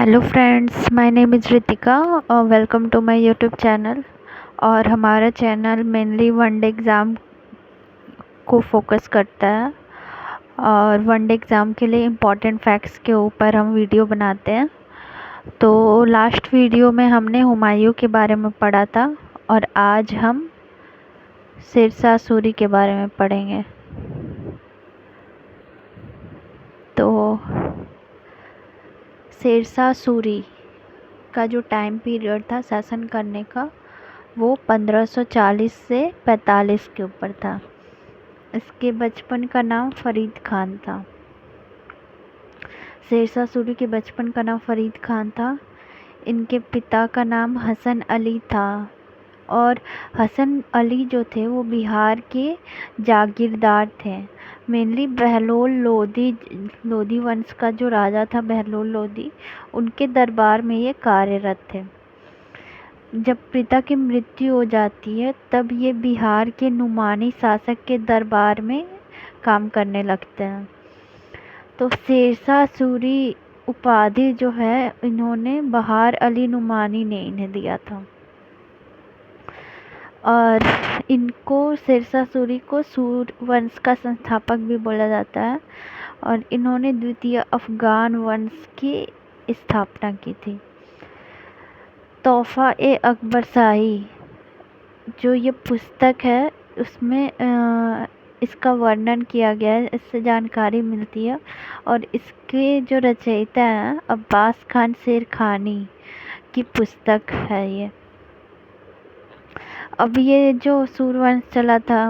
Hello friends, my name is Ritika और welcome to my YouTube channel. और हमारा channel mainly one day exam को फोकस करता है और वनडे एग्ज़ाम के लिए इम्पॉर्टेंट फैक्ट्स के ऊपर हम वीडियो बनाते हैं। तो लास्ट वीडियो में हमने हुमायूं के बारे में पढ़ा था और आज हम शेरशाह सूरी के बारे में पढ़ेंगे। तो शेरशाह सूरी का जो टाइम पीरियड था शासन करने का, वो 1540 से 45 के ऊपर था। इसके बचपन का नाम फरीद खान था। शेरशाह सूरी के बचपन का नाम फरीद खान था। इनके पिता का नाम हसन अली था और हसन अली जो थे वो बिहार के जागीरदार थे। मेनली बहलोल लोधी वंश का जो राजा था बहलोल लोधी, उनके दरबार में ये कार्यरत थे। जब पिता की मृत्यु हो जाती है तब ये बिहार के नुमानी शासक के दरबार में काम करने लगते हैं। तो शेरशाह सूरी उपाधि जो है इन्होंने बहार अली नुमानी ने इन्हें दिया था और इनको शेरशाह सूरी को सूर वंश का संस्थापक भी बोला जाता है और इन्होंने द्वितीय अफगान वंश की स्थापना की थी। तोहफा ए अकबर शाही जो ये पुस्तक है उसमें इसका वर्णन किया गया है, इससे जानकारी मिलती है और इसके जो रचयिता हैं अब्बास खान शेरखानी की पुस्तक है ये। अब ये जो सूरवंश चला था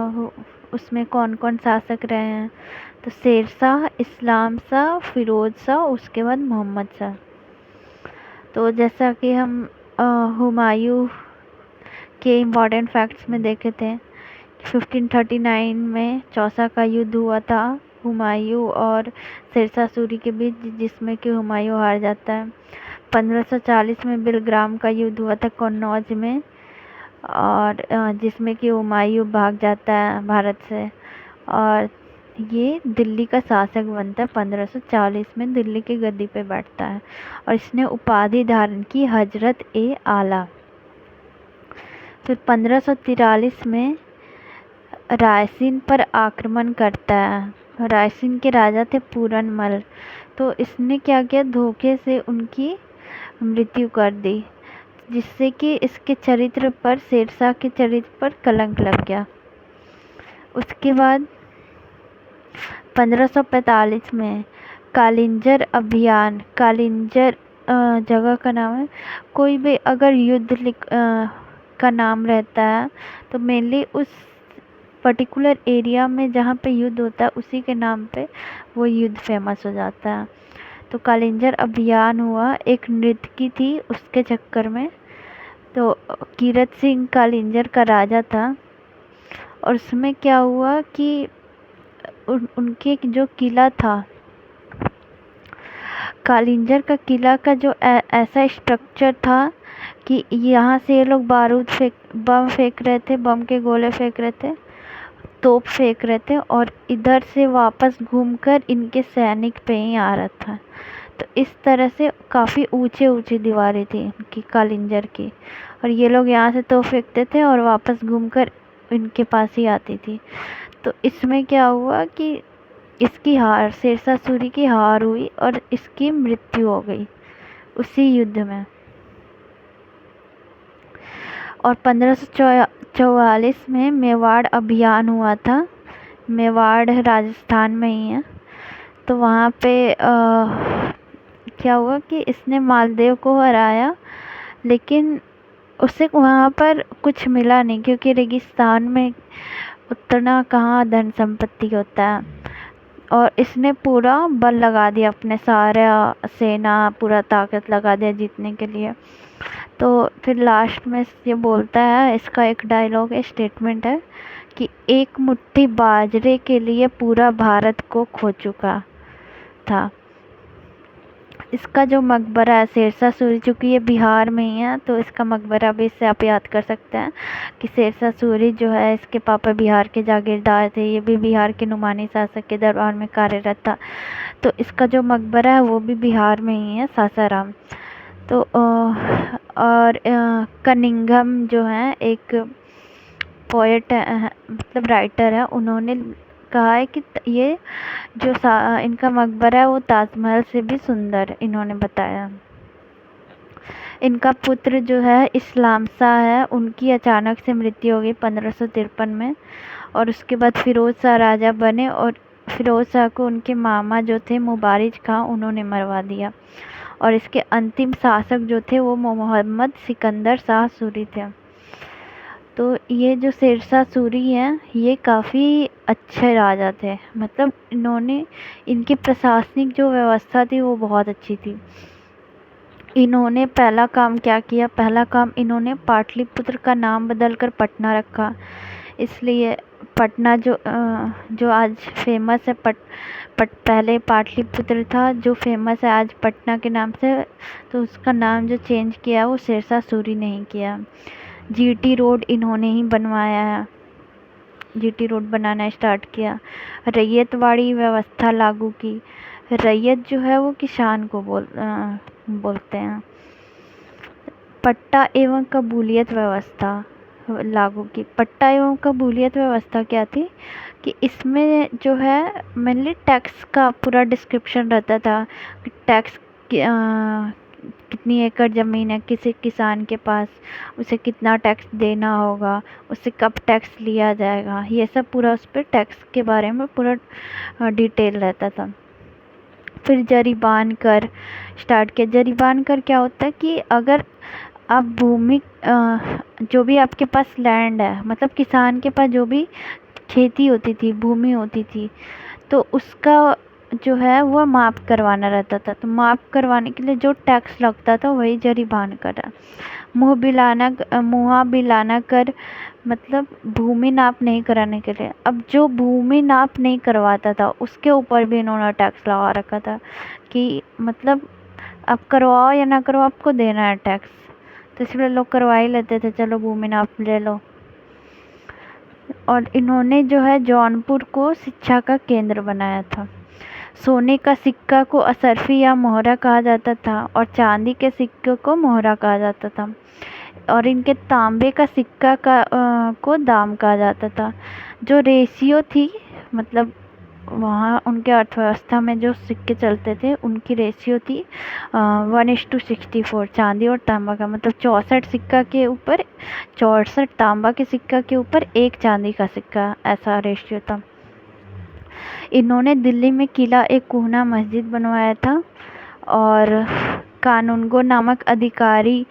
उसमें कौन कौन शासक रहे हैं, तो शेरशाह, इस्लाम शाह, फिरोज शाह, उसके बाद मोहम्मद शाह। तो जैसा कि हम हुमायूं के इम्पॉर्टेंट फैक्ट्स में देखे थे, 1539 में चौसा का युद्ध हुआ था हुमायूं और शेरशाह सूरी के बीच, जिसमें कि हुमायूं हार जाता है। 1540 में बिलग्राम का युद्ध हुआ था कन्नौज में और जिसमें कि हुमायूं भाग जाता है भारत से और ये दिल्ली का शासक बनता है। 1540 में दिल्ली की गद्दी पे बैठता है और इसने उपाधि धारण की हजरत ए आला। फिर 1543 में रायसीन पर आक्रमण करता है। रायसीन के राजा थे पूरनमल, तो इसने क्या किया, धोखे से उनकी मृत्यु कर दी, जिससे कि इसके चरित्र पर, शेरशाह के चरित्र पर कलंक लग गया। उसके बाद 1545 में कालिंजर अभियान, कालिंजर जगह का नाम है। कोई भी अगर युद्ध का नाम रहता है तो मेनली उस पर्टिकुलर एरिया में जहाँ पे युद्ध होता है उसी के नाम पे वो युद्ध फेमस हो जाता है। तो कालिंजर अभियान हुआ, एक नृत्यकी थी उसके चक्कर में। तो कीरत सिंह कालिंजर का राजा था और उसमें क्या हुआ कि उनके जो किला था, कालिंजर का किला का जो ऐसा स्ट्रक्चर था कि यहाँ से ये लोग बम फेंक रहे थे, बम के गोले फेंक रहे थे, तोप फेंक रहे थे और इधर से वापस घूमकर इनके सैनिक पे ही आ रहा था। तो इस तरह से काफ़ी ऊंचे दीवारें थी इनकी कालिंजर की और ये लोग यहाँ से तोप फेंकते थे और वापस घूमकर इनके पास ही आती थी। तो इसमें क्या हुआ कि इसकी हार, शेरशाह सूरी की हार हुई और इसकी मृत्यु हो गई उसी युद्ध में। और 1544 में मेवाड़ अभियान हुआ था। मेवाड़ राजस्थान में ही है। तो वहाँ पे क्या हुआ कि इसने मालदेव को हराया, लेकिन उसे वहाँ पर कुछ मिला नहीं क्योंकि रेगिस्तान में उतना कहाँ धन संपत्ति होता है और इसने पूरा बल लगा दिया, अपने सारा सेना पूरा ताकत लगा दिया जीतने के लिए। तो फिर लास्ट में ये बोलता है, इसका एक डायलॉग है, स्टेटमेंट है कि एक मुट्ठी बाजरे के लिए पूरा भारत को खो चुका था। इसका जो मकबरा है शेरशाह सूरी, चूँकि ये बिहार में ही है तो इसका मकबरा भी इससे आप याद कर सकते हैं कि शेरशाह सूरी जो है इसके पापा बिहार के जागीरदार थे, ये भी बिहार के नुमानी शासक के दरबार में कार्यरत था। तो इसका जो मकबरा है वो भी बिहार में ही है, सासाराम। तो और कनिंघम जो है एक पोएट मतलब राइटर है, उन्होंने कहा है कि ये जो इनका मकबरा है वो ताजमहल से भी सुंदर, इन्होंने बताया। इनका पुत्र जो है इस्लाम शाह है, उनकी अचानक से मृत्यु हो गई 1553 में, और उसके बाद फिरोज शाह राजा बने, और फिरोज शाह को उनके मामा जो थे मुबारिज खां, उन्होंने मरवा दिया। और इसके अंतिम शासक जो थे वो मोहम्मद सिकंदर शाह सूरी थे। तो ये जो शेरशाह सूरी हैं ये काफ़ी अच्छे राजा थे, मतलब इन्होंने, इनकी प्रशासनिक जो व्यवस्था थी वो बहुत अच्छी थी। इन्होंने पहला काम क्या किया, पहला काम इन्होंने पाटलिपुत्र का नाम बदलकर पटना रखा। इसलिए पटना जो आज फेमस है, पहले पाटलिपुत्र था जो फेमस है आज पटना के नाम से, तो उसका नाम जो चेंज किया वो शेरशाह सूरी ने ही किया। जीटी रोड इन्होंने ही बनवाया है, जीटी रोड बनाना स्टार्ट किया। रैयतवाड़ी व्यवस्था लागू की। रैयत जो है वो किसान को बोलते हैं। पट्टा एवं कबूलियत व्यवस्था लागू की। पट्टा एवं कबूलियत व्यवस्था क्या थी कि इसमें जो है मेनली टैक्स का पूरा डिस्क्रिप्शन रहता था कि टैक्स कितनी एकड़ ज़मीन है किसी किसान के पास, उसे कितना टैक्स देना होगा, उससे कब टैक्स लिया जाएगा, ये सब पूरा उस पर टैक्स के बारे में पूरा डिटेल रहता था। फिर जरीबान कर स्टार्ट किया। जरीबान कर क्या होता है कि अगर आप भूमि जो भी आपके पास लैंड है, मतलब किसान के पास जो भी खेती होती थी, भूमि होती थी, तो उसका जो है वो माप करवाना रहता था। तो माप करवाने के लिए जो टैक्स लगता था वही जरीबान कर है। मुहा बिलाना कर मतलब भूमि नाप नहीं कराने के लिए। अब जो भूमि नाप नहीं करवाता था उसके ऊपर भी इन्होंने टैक्स लगा रखा था कि मतलब आप करवाओ या ना करवाओ आपको देना है टैक्स। तो इसलिए लोग करवा ही लेते थे, चलो भूमि नाप ले लो। और इन्होंने जो है जौनपुर को शिक्षा का केंद्र बनाया था। सोने का सिक्का को असरफी या मोहरा कहा जाता था और चांदी के सिक्के को मोहरा कहा जाता था, और इनके तांबे का सिक्का को दाम कहा जाता था। जो रेशियो थी, मतलब वहाँ उनके अर्थव्यवस्था में जो सिक्के चलते थे उनकी रेशियो थी 1:64 चांदी और तांबा का, मतलब 64 सिक्का के ऊपर 64 तांबा के सिक्का के ऊपर एक चांदी का सिक्का, ऐसा रेशियो था। इन्होंने दिल्ली में किला एक कोहना मस्जिद बनवाया था, और कानूनगो नामक अधिकारी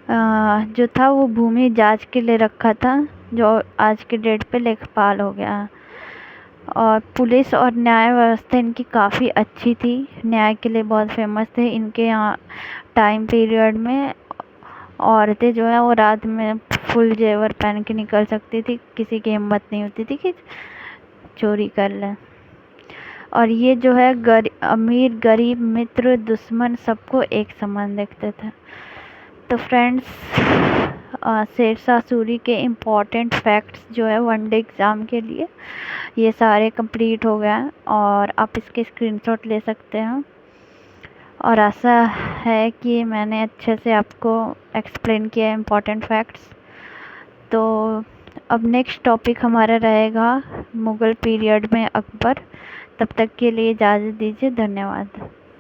जो था वो भूमि जांच के लिए रखा था, जो आज के डेट पे लेखपाल हो गया। और पुलिस और न्याय व्यवस्था इनकी काफ़ी अच्छी थी, न्याय के लिए बहुत फेमस थे। इनके यहाँ टाइम पीरियड में औरतें जो है वो रात में फुल जेवर पहन के निकल सकती थी, किसी की हिम्मत नहीं होती थी कि चोरी कर लें। और ये जो है अमीर गरीब मित्र दुश्मन सबको एक समान देखते थे। तो फ्रेंड्स, शेरशाह सूरी के इम्पॉर्टेंट फैक्ट्स जो है वनडे एग्ज़ाम के लिए ये सारे कंप्लीट हो गए हैं, और आप इसके स्क्रीनशॉट ले सकते हैं। और आशा है कि मैंने अच्छे से आपको एक्सप्लेन किया इम्पॉर्टेंट फैक्ट्स। तो अब नेक्स्ट टॉपिक हमारा रहेगा मुग़ल पीरियड में अकबर। तब तक के लिए इजाज़त दीजिए, धन्यवाद।